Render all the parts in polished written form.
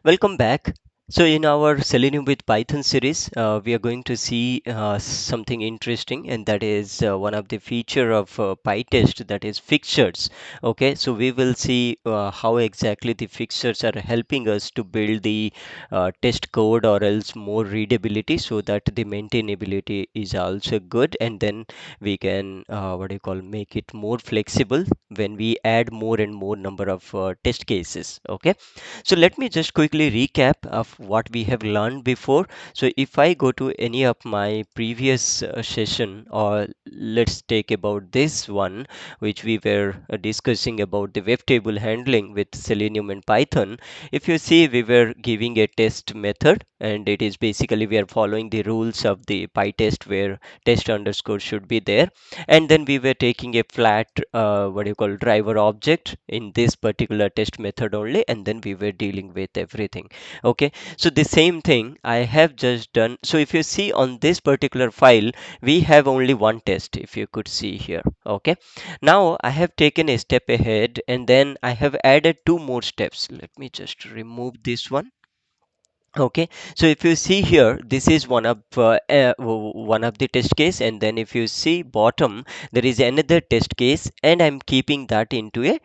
Welcome back. So in our Selenium with Python series, we are going to see something interesting, and that is one of the feature of PyTest, that is fixtures. Okay, so we will see how exactly the fixtures are helping us to build the test code or else more readability, so that the maintainability is also good, and then we can what do you call make it more flexible when we add more and more number of test cases. Okay, so let me just quickly recap of what we have learned before. So if I go to any of my previous session, or let's take about this one, which we were discussing about the web table handling with Selenium and Python. If you see, we were giving a test method, and it is basically we are following the rules of the PyTest where test underscore should be there, and then we were taking a flat what do you call driver object in this particular test method only, and then we were dealing with everything. Okay, so the same thing I have just done. So if you see on this particular file, we have only one test, if you could see here. Okay, now I have taken a step ahead, and then I have added two more steps. Let me just remove this one. Okay, so if you see here, this is one of the test case, and then if you see bottom, there is another test case, and I'm keeping that into a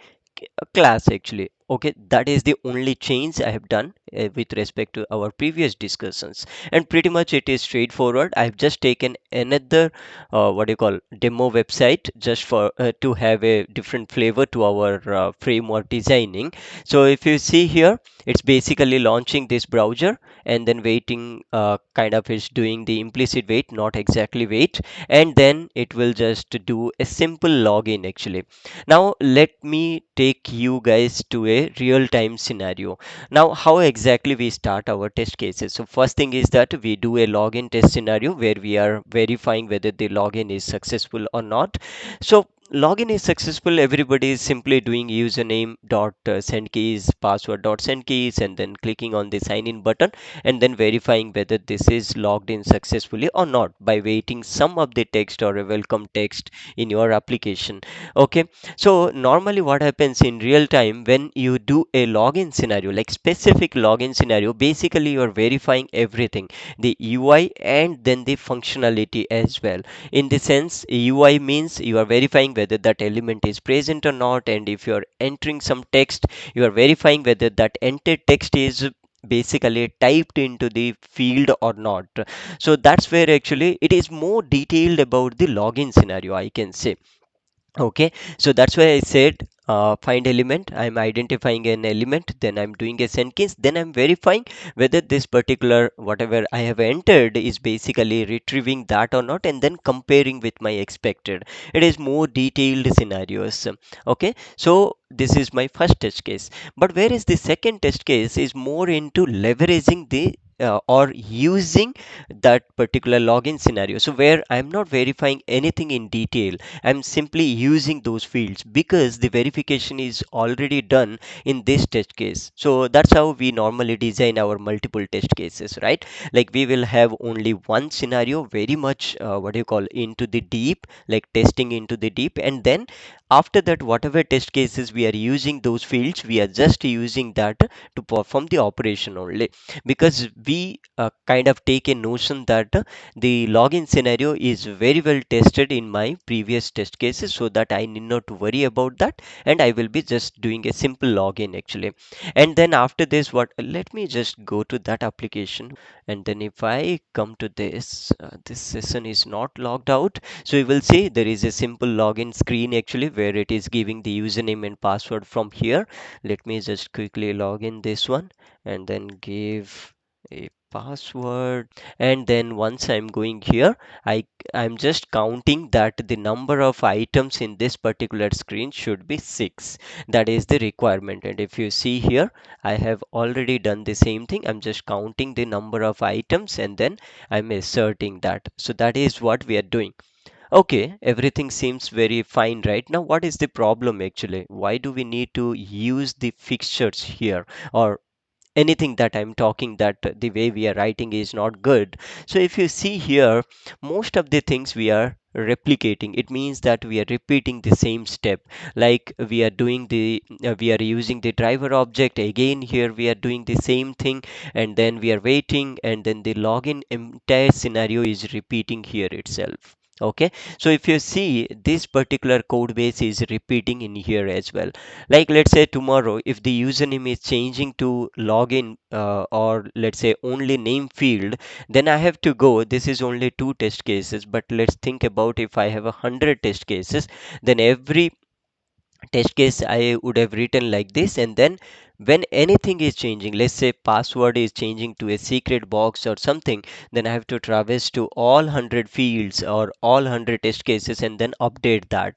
class actually. Okay, that is the only change I have done with respect to our previous discussions, and pretty much it is straightforward. I've just taken another what do you call demo website just for to have a different flavor to our framework designing. So if you see here, it's basically launching this browser, and then waiting kind of is doing the implicit wait, not exactly wait, and then it will just do a simple login actually. Now let me take you guys to a real time scenario. Now how exactly we start our test cases? So first thing is that we do a login test scenario where we are verifying whether the login is successful or not. So login is successful, everybody is simply doing username dot send keys, password dot send keys, and then clicking on the sign in button, and then verifying whether this is logged in successfully or not by waiting some of the text or a welcome text in your application. Okay, so normally what happens in real time when you do a login scenario, like specific login scenario, basically you are verifying everything, the UI and then the functionality as well. In the sense, UI means you are verifying whether that element is present or not, and if you are entering some text, you are verifying whether that entered text is basically typed into the field or not. So that's where actually it is more detailed about the login scenario, I can say. Okay, so that's why I said find element. I'm identifying an element, then I'm doing a send keys, then I'm verifying whether this particular whatever I have entered is basically retrieving that or not, and then comparing with my expected. It is more detailed scenarios. Okay, so this is my first test case. But whereas the second test case is more into leveraging the or using that particular login scenario. So where I'm not verifying anything in detail, I'm simply using those fields because the verification is already done in this test case. So that's how we normally design our multiple test cases, right? Like we will have only one scenario very much what do you call into the deep, like testing into the deep, and then after that whatever test cases we are using those fields, we are just using that to perform the operation only, because we kind of take a notion that the login scenario is very well tested in my previous test cases, so that I need not to worry about that, and I will be just doing a simple login actually. And then after this, what, let me just go to that application, and then if I come to this, this session is not logged out, so you will see there is a simple login screen actually where it is giving the username and password from here. Let me just quickly log in this one, and then give a password, and then once I'm going here, I'm just counting that the number of items in this particular screen should be 6. That is the requirement, and if you see here, I have already done the same thing. I'm just counting the number of items, and then I'm asserting that. So that is what we are doing. Okay, everything seems very fine right now. What is the problem actually? Why do we need to use the fixtures here? Or anything that I'm talking that the way we are writing is not good. So if you see here, most of the things we are replicating. It means that we are repeating the same step. Like we are using the driver object again. Here we are doing the same thing, and then we are waiting, and then the login entire scenario is repeating here itself. Okay, so if you see, this particular code base is repeating in here as well. Like let's say tomorrow, if the username is changing to login, or let's say only name field, then I have to go. This is only two test cases, but let's think about if I have 100 test cases, then every test case I would have written like this. And then when anything is changing, let's say password is changing to a secret box or something, then I have to traverse to all 100 fields or all 100 test cases and then update that.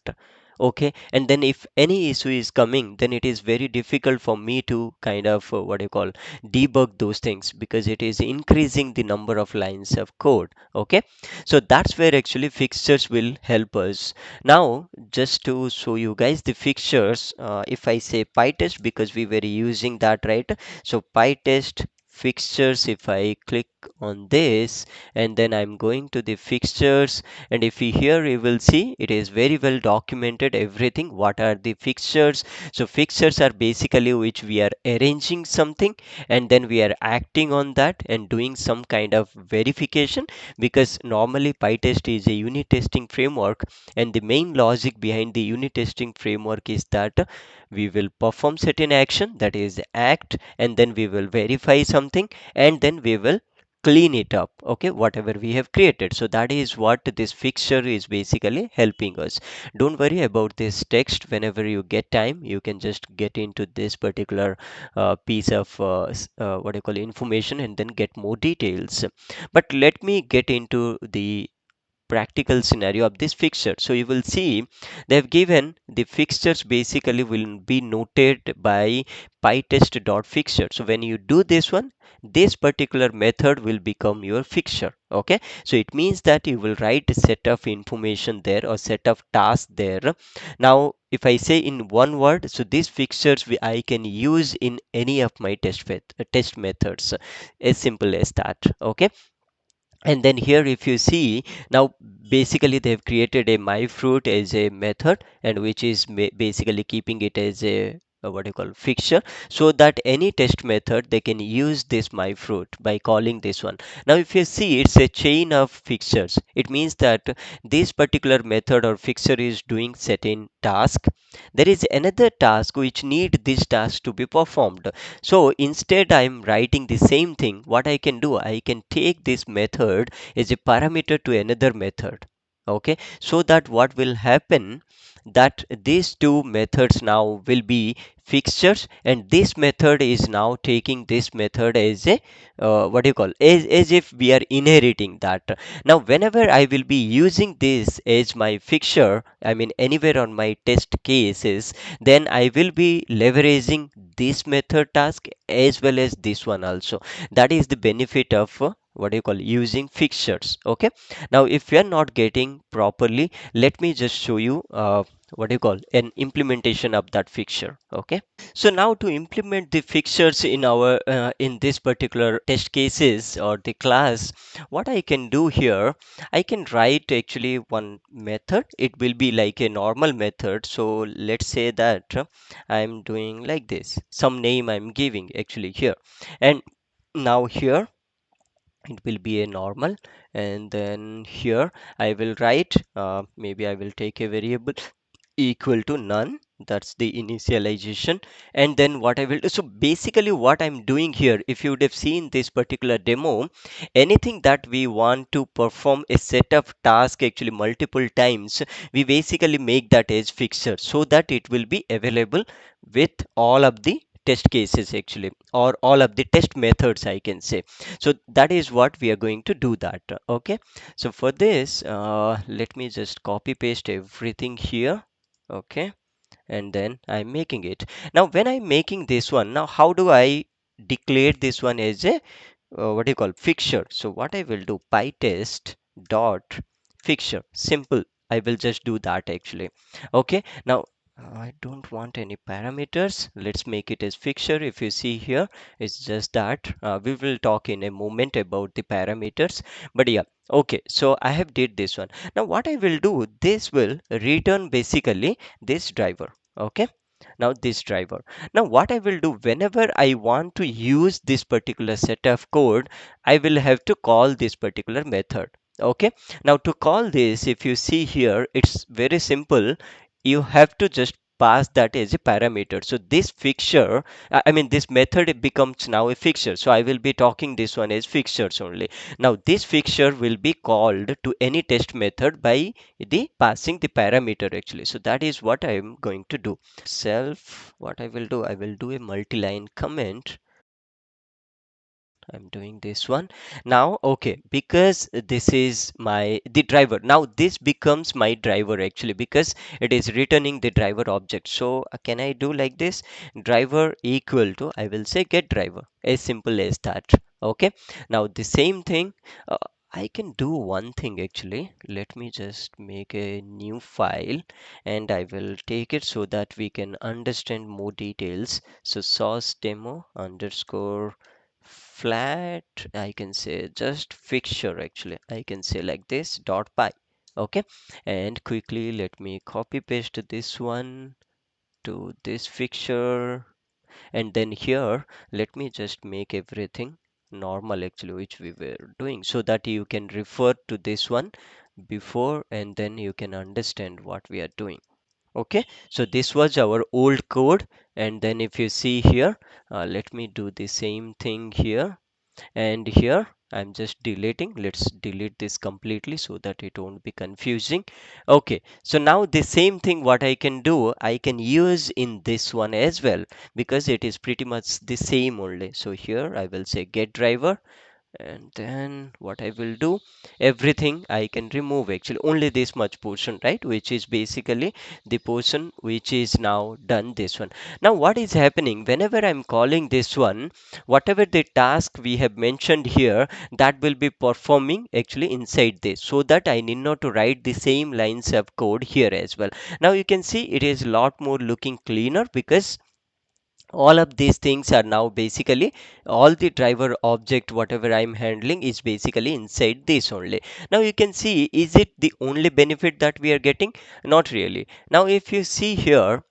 Okay, and then if any issue is coming, then it is very difficult for me to kind of what do you call, debug those things, because it is increasing the number of lines of code. Okay, so that's where actually fixtures will help us. Now, just to show you guys the fixtures, if I say pytest, because we were using that, right? So pytest fixtures, if I click on this, and then I'm going to the fixtures, and if you here you will see it is very well documented everything. What are the fixtures? So fixtures are basically which we are arranging something, and then we are acting on that and doing some kind of verification, because normally pytest is a unit testing framework, and the main logic behind the unit testing framework is that we will perform certain action, that is act, and then we will verify something, and then we will clean it up, okay, whatever we have created. So that is what this fixture is basically helping us. Don't worry about this text. Whenever you get time, you can just get into this particular piece of what do you call information, and then get more details. But let me get into the practical scenario of this fixture. So you will see they've given the fixtures basically will be noted by pytest.fixture. So when you do this one, this particular method will become your fixture. Okay, so it means that you will write a set of information there or set of tasks there. Now if I say in one word, so these fixtures I can use in any of my test methods, as simple as that. Okay, and then here if you see, now basically they have created a my fruit as a method, and which is basically keeping it as a what do you call fixture, so that any test method they can use this my fruit by calling this one. Now if you see, it's a chain of fixtures. It means that this particular method or fixture is doing certain task. There is another task which need this task to be performed. So instead I'm writing the same thing. What I can do, I can take this method as a parameter to another method. Okay, so that what will happen, that these two methods now will be fixtures, and this method is now taking this method as a what do you call, as if we are inheriting that. Now whenever I will be using this as my fixture, I mean anywhere on my test cases, then I will be leveraging this method task as well as this one also. That is the benefit of what do you call using fixtures. Okay, now if you are not getting properly, let me just show you what do you call an implementation of that fixture. Okay, so now to implement the fixtures in our in this particular test cases or the class, what I can do here, I can write actually one method. It will be like a normal method. So let's say that I'm doing like this, some name I'm giving actually here, and now here it will be a normal, and then here I will write maybe I will take a variable equal to none. That's the initialization. And then what I will do, so basically what I'm doing here, if you would have seen this particular demo, anything that we want to perform a set of task actually multiple times, we basically make that as fixture, so that it will be available with all of the test cases actually, or all of the test methods I can say. So that is what we are going to do that. Okay, so for this let me just copy paste everything here. Okay, and then I'm making it. Now when I'm making this one, now how do I declare this one as a what do you call fixture? So what I will do, pytest dot fixture, simple. I will just do that actually. Okay, now I don't want any parameters. Let's make it as fixture. If you see here, it's just that. We will talk in a moment about the parameters. But yeah, okay. So I have did this one. Now what I will do, this will return basically this driver. Okay. Now this driver. Now what I will do, whenever I want to use this particular set of code, I will have to call this particular method. Okay. Now to call this, if you see here, it's very simple. You have to just pass that as a parameter. So this fixture, I mean this method, it becomes now a fixture. So I will be talking this one as fixtures only. Now this fixture will be called to any test method by the passing the parameter actually. So that is what I am going to do. Self, what I will do a multi-line comment. I'm doing this one now. Okay, because this is my the driver. Now this becomes my driver actually, because it is returning the driver object. So can I do like this? Driver equal to, I will say get driver, as simple as that. Okay, now the same thing, uh, I can do one thing actually. Let me just make a new file and I will take it so that we can understand more details. So source demo underscore flat, I can say just fixture actually, I can say like this dot py. Okay, and quickly let me copy paste this one to this fixture, and then here let me just make everything normal actually, which we were doing, so that you can refer to this one before and then you can understand what we are doing. Okay, so this was our old code, and then if you see here, let me do the same thing here, and here I'm just deleting. Let's delete this completely so that it won't be confusing. Okay, so now the same thing what I can do, I can use in this one as well, because it is pretty much the same only. So here I will say get driver, and then what I will do, everything I can remove actually, only this much portion, right, which is basically the portion which is now done this one. Now what is happening, whenever I'm calling this one, whatever the task we have mentioned here, that will be performing actually inside this, so that I need not to write the same lines of code here as well. Now you can see it is a lot more looking cleaner, because all of these things are now basically, all the driver object whatever I'm handling is basically inside this only. Now you can see, is it the only benefit that we are getting? Not really. Now if you see here,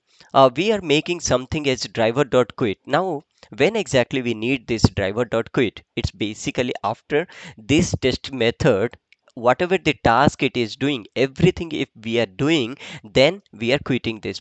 we are making something as driver.quit. Now when exactly we need this driver.quit, it's basically after this test method, whatever the task it is doing, everything if we are doing, then we are quitting this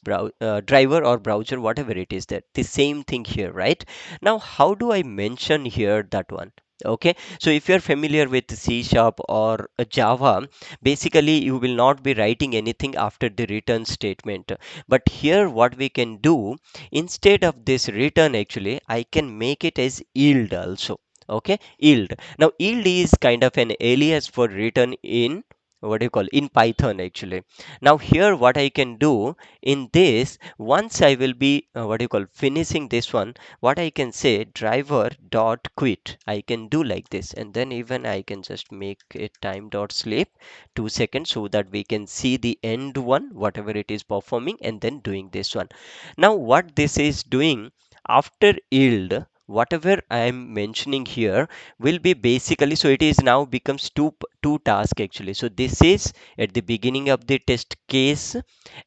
driver or browser, whatever it is, that the same thing here, right? Now how do I mention here that one? Okay, so if you're familiar with C sharp or Java, basically you will not be writing anything after the return statement. But here what we can do, instead of this return actually, I can make it as yield also. Okay, yield. Now yield is kind of an alias for return in, what do you call, in Python actually. Now here what I can do in this, once I will be what do you call, finishing this one, what I can say, driver dot quit, I can do like this, and then even I can just make it time dot sleep 2 seconds, so that we can see the end one whatever it is performing, and then doing this one. Now what this is doing, after yield, whatever I am mentioning here will be basically, so it is now becomes two task actually. So this is at the beginning of the test case,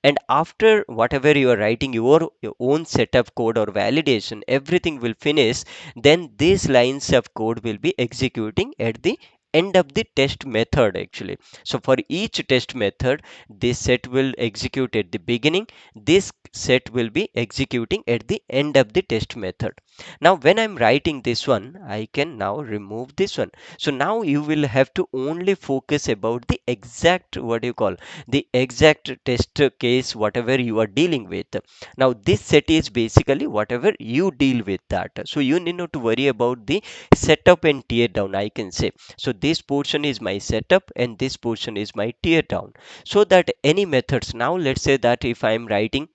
and after whatever you are writing your own set of code or validation, everything will finish, then these lines of code will be executing at the end of the test method actually. So for each test method, this set will execute at the beginning, this set will be executing at the end of the test method. Now when I'm writing this one, I can now remove this one. So now you will have to only focus about the exact, what do you call, the exact test case whatever you are dealing with. Now this set is basically whatever you deal with that, so you need not to worry about the setup and tear down, I can say. So this portion is my setup and this portion is my tear down, so that any methods, now let's say that if I am writing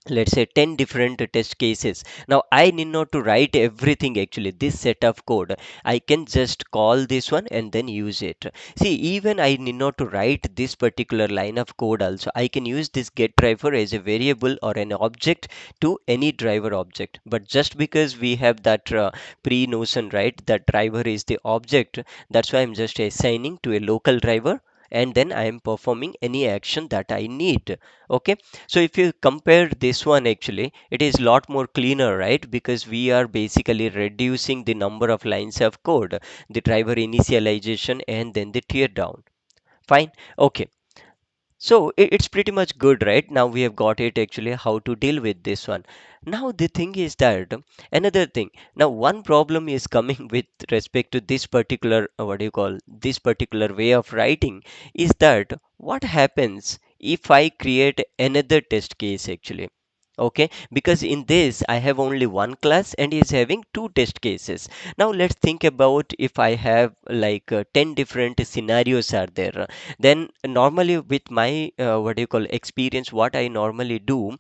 let's say 10 different test cases. Now I need not to write everything actually, this set of code. I can just call this one and then use it. See, even I need not to write this particular line of code also. I can use this get driver as a variable or an object to any driver object. But just because we have that pre notion, right, that driver is the object, that's why I'm just assigning to a local driver, and then I am performing any action that I need. Okay, so if you compare this one, actually it is lot more cleaner, right? Because we are basically reducing the number of lines of code, the driver initialization and then the tear down. Fine. Okay, so it's pretty much good, right? Now we have got it actually how to deal with this one. Now the thing is that another thing. Now one problem is coming with respect to this particular what do you call this particular way of writing is that what happens if I create another test case actually. Okay, because in this I have only one class and is having two test cases. Now let's think about if I have like 10 different scenarios are there. Then normally with my what do you call experience, what I normally do,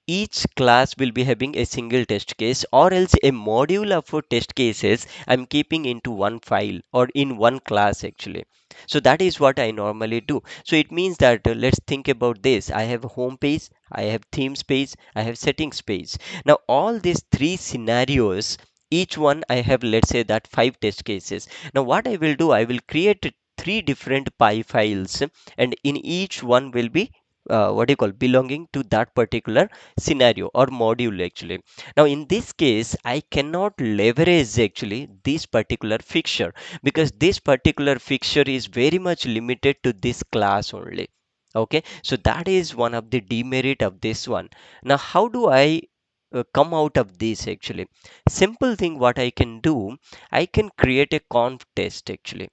each class will be having a single test case or else a module of test cases I'm keeping into one file or in one class actually. So that is what I normally do. So it means that let's think about this. I have a home page, I have themes page, I have settings page. Now all these three scenarios, each one I have, let's say that five test cases. Now what I will do, I will create three different py files, and in each one will be what do you call belonging to that particular scenario or module actually. Now in this case I cannot leverage actually this particular fixture, because this particular fixture is very much limited to this class only. Okay, so that is one of the demerit of this one. Now how do I come out of this actually? Simple thing what I can do, I can create a conf test actually.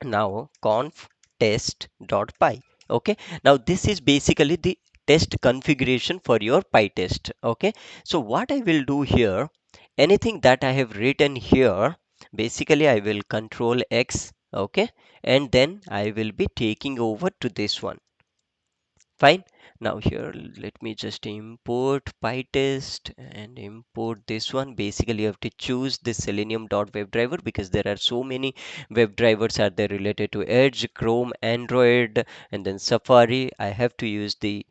Now conf test.py. Okay, now this is basically the test configuration for your pytest. Okay, so what I will do here, anything that I have written here, basically I will control X. Okay, and then I will be taking over to this one. Fine. Now here, let me just import pytest and import this one. Basically, you have to choose the selenium.webdriver because there are so many web drivers are there related to Edge, Chrome, Android, and then Safari. I have to use the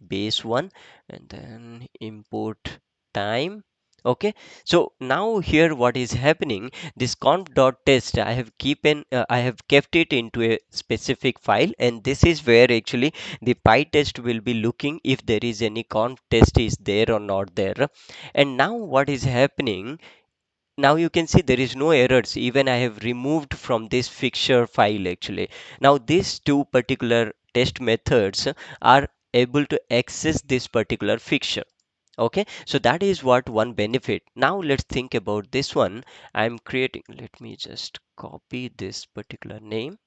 base one and then import time. Okay, so now here what is happening, this conf.test I have kept it into a specific file, and this is where actually the pytest will be looking if there is any conf test is there or not there. And now what is happening, now you can see there is no errors, even I have removed from this fixture file actually. Now these two particular test methods are able to access this particular fixture. Okay, so that is what one benefit. Now let's think about this one. I'm creating, let me just copy this particular name.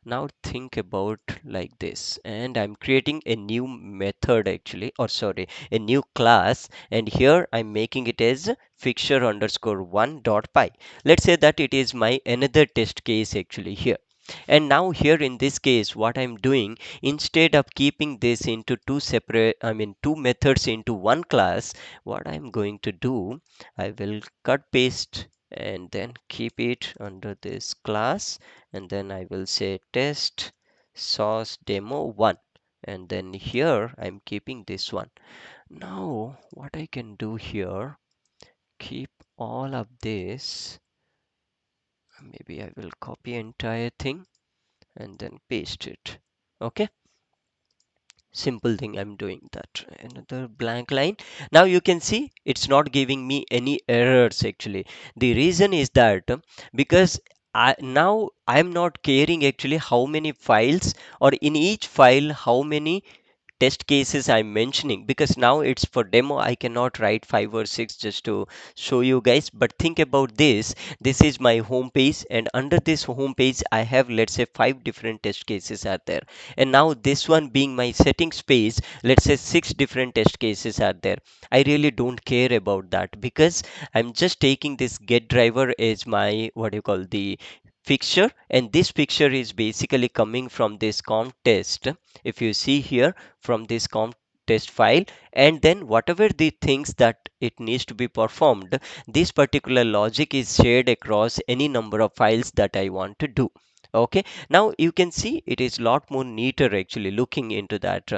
Now think about like this, and I'm creating a new method actually, or sorry, a new class, and here I'm making it as fixture underscore one dot py. Let's say that it is my another test case actually here. And now here in this case what I'm doing, instead of keeping this into two separate, I mean two methods into one class, what I'm going to do, I will cut paste and then keep it under this class, and then I will say test source demo 1, and then here I'm keeping this one. Now what I can do here, keep all of this, maybe I will copy entire thing and then paste it. Okay, simple thing I'm doing that. Another blank line. Now you can see it's not giving me any errors actually. The reason is that because now I'm not caring actually how many files, or in each file how many test cases I'm mentioning, because now it's for demo. I cannot write five or six just to show you guys. But think about this. This is my home page, and under this home page I have, let's say, five different test cases are there. And now this one being my settings page, let's say six different test cases are there. I really don't care about that, because I'm just taking this get driver as my what do you call the fixture, and this fixture is basically coming from this conf test. If you see here, from this conf test file, and then whatever the things that it needs to be performed, this particular logic is shared across any number of files that I want to do. Okay, now you can see it is a lot more neater actually looking into that.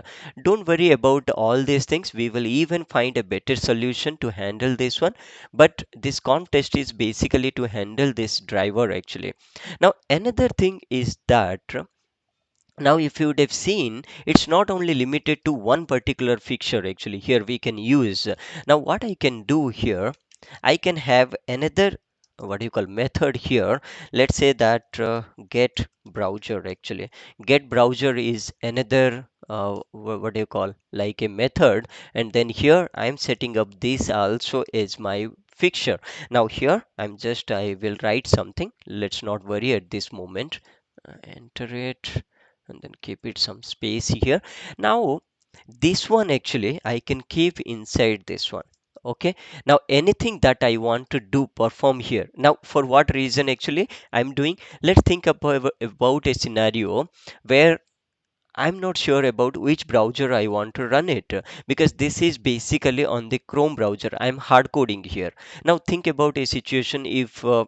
Don't worry about all these things, we will even find a better solution to handle this one, but this conf test is basically to handle this driver actually. Now another thing is that now if you would have seen, it's not only limited to one particular fixture actually. Here we can use, now what I can do here, I can have another, what do you call, method here. Let's say that get browser actually. Get browser is another what do you call, like a method, and then here I'm setting up this also as my fixture. Now here I will write something, let's not worry at this moment. Enter it and then keep it some space here. Now this one actually I can keep inside this one. Okay, now anything that I want to do perform here. Now for what reason actually I'm doing, let's think about a scenario where I'm not sure about which browser I want to run it, because this is basically on the Chrome browser. I'm hard coding here. Now think about a situation if a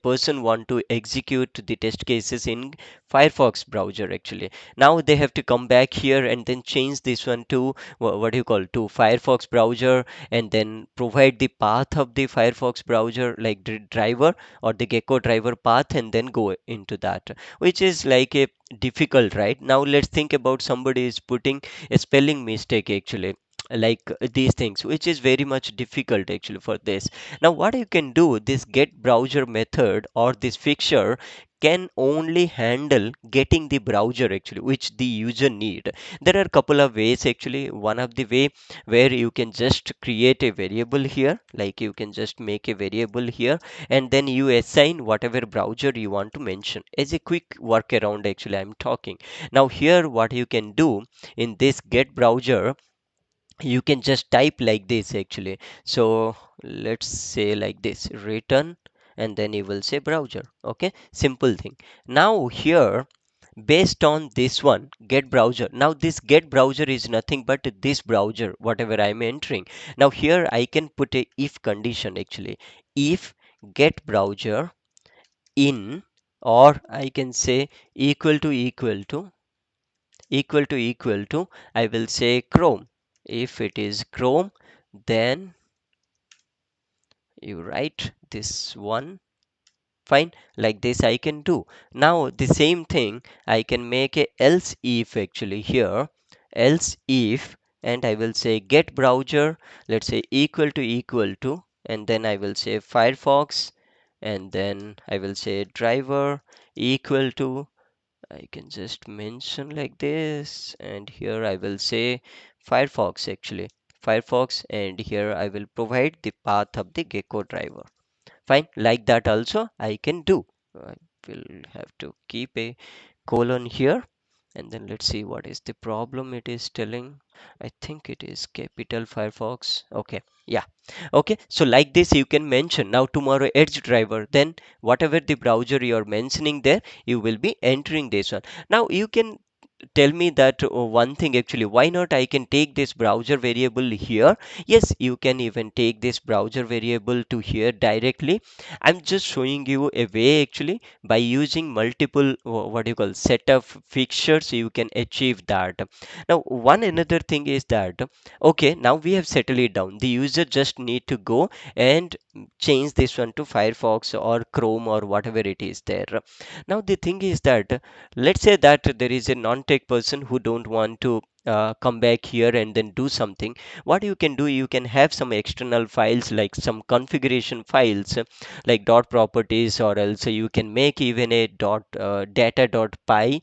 person want to execute the test cases in Firefox browser actually. Now they have to come back here and then change this one to what do you call, to Firefox browser, and then provide the path of the Firefox browser like the driver or the Gecko driver path, and then go into that, which is like a difficult, right? Now let's think about somebody is putting a spelling mistake actually, like these things, which is very much difficult actually for this. Now what you can do, this get browser method or this fixture can only handle getting the browser actually which the user need. There are a couple of ways actually. One of the way where you can just create a variable here, like you can just make a variable here, and then you assign whatever browser you want to mention as a quick workaround actually I'm talking. Now here what you can do in this get browser, you can just type like this actually. So let's say like this, return, and then you will say browser. Okay, simple thing. Now here, based on this one get browser, now this get browser is nothing but this browser whatever I'm entering. Now here I can put a if condition actually. If get browser in, or I can say equal to equal to equal to, I will say Chrome. If it is Chrome, then you write this one. Fine, like this I can do. Now the same thing I can make a else if actually here, else if, and I will say get browser, let's say equal to, and then I will say Firefox, and then I will say driver equal to, I can just mention like this, and here I will say Firefox actually, Firefox, and here I will provide the path of the Gecko driver. Fine, like that also I can do. I will have to keep a colon here, and then let's see what is the problem it is telling. I think it is capital Firefox. Okay, yeah. Okay, so like this you can mention. Now tomorrow Edge driver, then whatever the browser you are mentioning there, you will be entering this one. Now you can tell me that one thing actually, why not I can take this browser variable here. Yes, you can even take this browser variable to here directly. I'm just showing you a way actually, by using multiple what do you call, set of fixtures you can achieve that. Now one another thing is that, okay, now we have settled it down, the user just need to go and change this one to Firefox or Chrome or whatever it is there. Now the thing is that, let's say that there is a non-tech person who don't want to come back here and then do something. What you can do, you can have some external files like some configuration files, like dot properties, or else you can make even a dot data dot py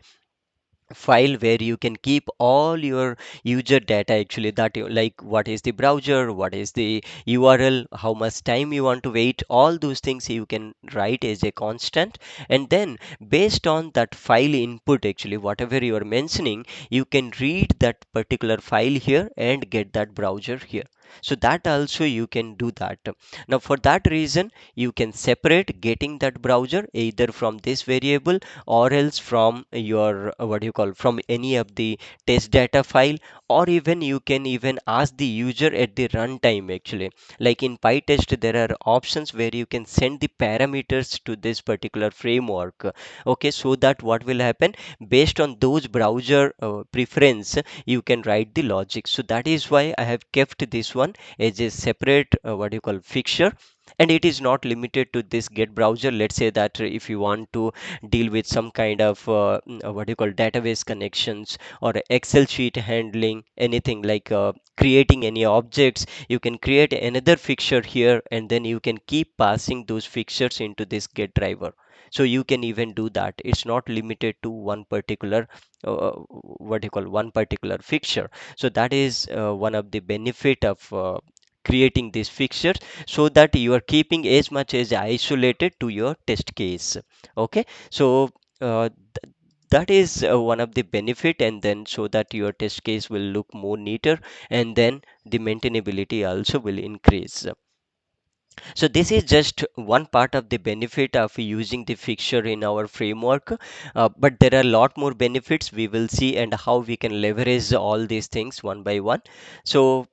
file where you can keep all your user data actually, that like what is the browser, what is the URL, how much time you want to wait, all those things you can write as a constant, and then based on that file input actually, whatever you are mentioning, you can read that particular file here and get that browser here. So that also you can do that. Now for that reason you can separate getting that browser either from this variable or else from your what you call from any of the test data file, or even you can even ask the user at the runtime actually. Like in pytest there are options where you can send the parameters to this particular framework. Okay, so that what will happen, based on those browser preference you can write the logic. So that is why I have kept this one as a separate what you call fixture. And it is not limited to this get browser. Let's say that if you want to deal with some kind of what you call database connections or excel sheet handling, anything like creating any objects, you can create another fixture here, and then you can keep passing those fixtures into this get driver. So you can even do that. It's not limited to one particular what you call one particular fixture. So that is one of the benefit of creating these fixtures, so that you are keeping as much as isolated to your test case. Okay, so that is one of the benefit, and then so that your test case will look more neater, and then the maintainability also will increase. So this is just one part of the benefit of using the fixture in our framework, but there are a lot more benefits we will see, and how we can leverage all these things one by one. So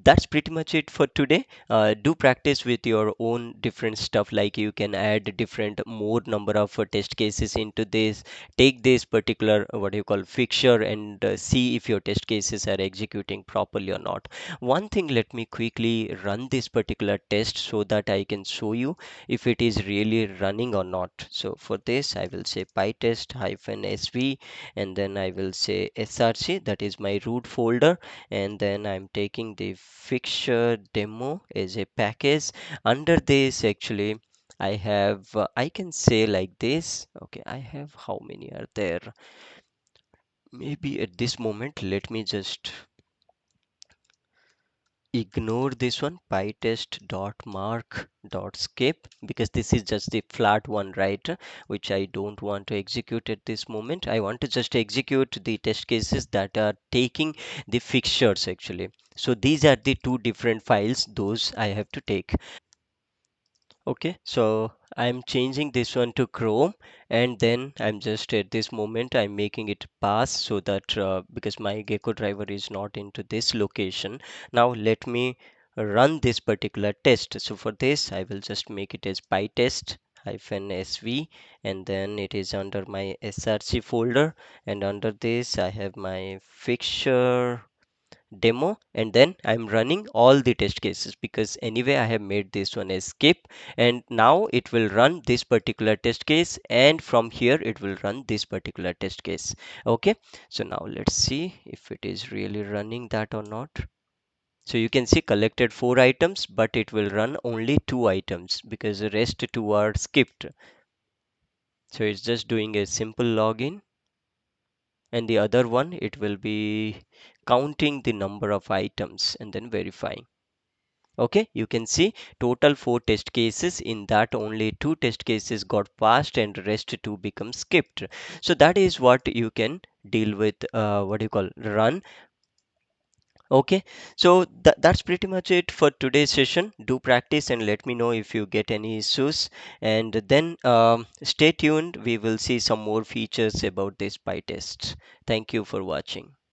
that's pretty much it for today. Do practice with your own different stuff, like you can add different more number of test cases into this. Take this particular what you call fixture and see if your test cases are executing properly or not. One thing, let me quickly run this particular test so that I can show you if it is really running or not. So for this I will say pytest -sv, and then I will say src, that is my root folder, and then I'm taking the fixture demo as a package. Under this actually I have I can say like this. Okay, I have, how many are there? Maybe at this moment let me just ignore this one, pytest.mark.skip, because this is just the flat one, right, which I don't want to execute at this moment. I want to just execute the test cases that are taking the fixtures actually. So these are the two different files those I have to take. Okay, so I'm changing this one to Chrome, and then I'm just at this moment I'm making it pass, so that because my Gecko driver is not into this location. Now let me run this particular test. So for this I will just make it as pytest -sv, and then it is under my src folder, and under this I have my fixture demo, and then I'm running all the test cases, because anyway I have made this one a skip, and now it will run this particular test case, and from here it will run this particular test case. Okay, so now let's see if it is really running that or not. So you can see collected 4 items, but it will run only 2 items because the rest 2 are skipped. So it's just doing a simple login, and the other one it will be counting the number of items and then verifying. Okay, you can see total 4 test cases. In that only 2 test cases got passed and rest 2 become skipped. So that is what you can deal with what do you call run. Okay, so that's pretty much it for today's session. Do practice and let me know if you get any issues, and then stay tuned, we will see some more features about this PyTest. Thank you for watching.